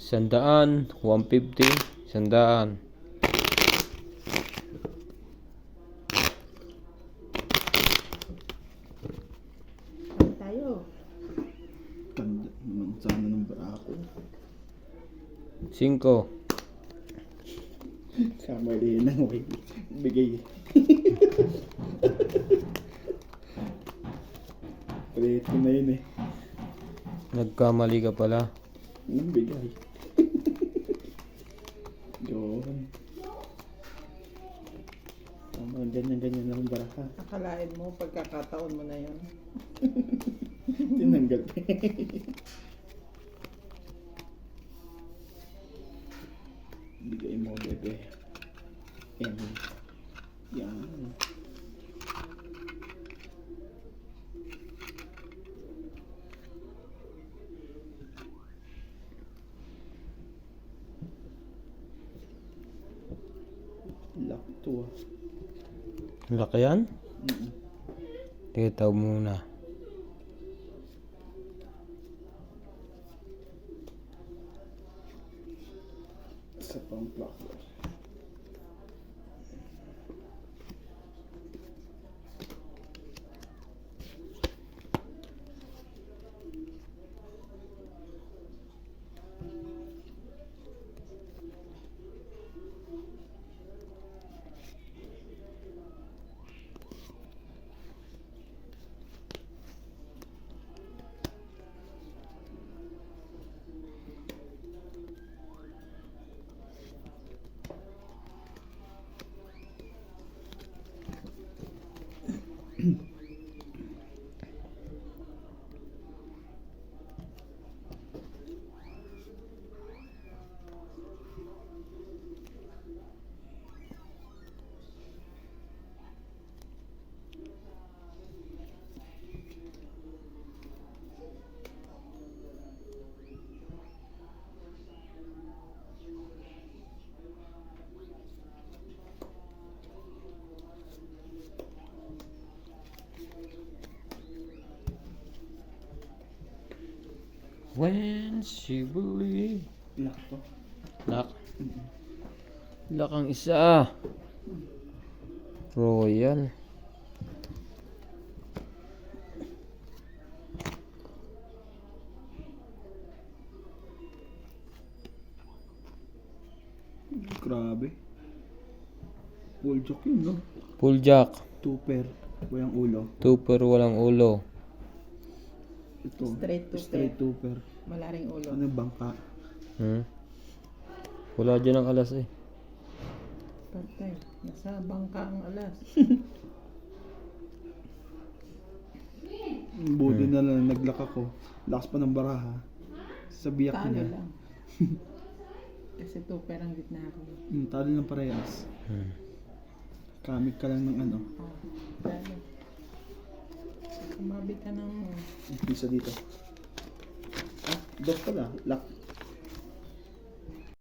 100, 150, 100. Tayo. Tanda naman sana ng barako. 5. Kamali na way. Bigay. Preto na yun eh. Nagkamali ka pala. Bigay. Yun. Tama, ganyan-ganyan lang baraka. Akalain mo, pagkakataon mo na yun. Tinanggal. Bigay mo, bebe. Yan. Yan. Lock to ah. Laki yan? Mm-mm. Titaw muna. Sa pang block. When she believe. Lock to. Lock. Lock ang isa. Royal. Grabe. Full joke yun, no? Full jack. Two pair. Walang ulo. Tupper walang ulo. Ito. Straight two Straight two pair. Wala ring ulo. Ano yung bangka? Wala dyan ang alas eh. Patay. Nasa bangka ang alas. Buti na lang naglock ako. Lakas pa ng baraha. Sabiyak Talo niya. lang. Kasi tupper ang gitna ko. Talo ng parehas. Kamit ka lang ng ano. Oh, talo. Kumabit ka ng... Isa dito. Ah, dok pala. Lock.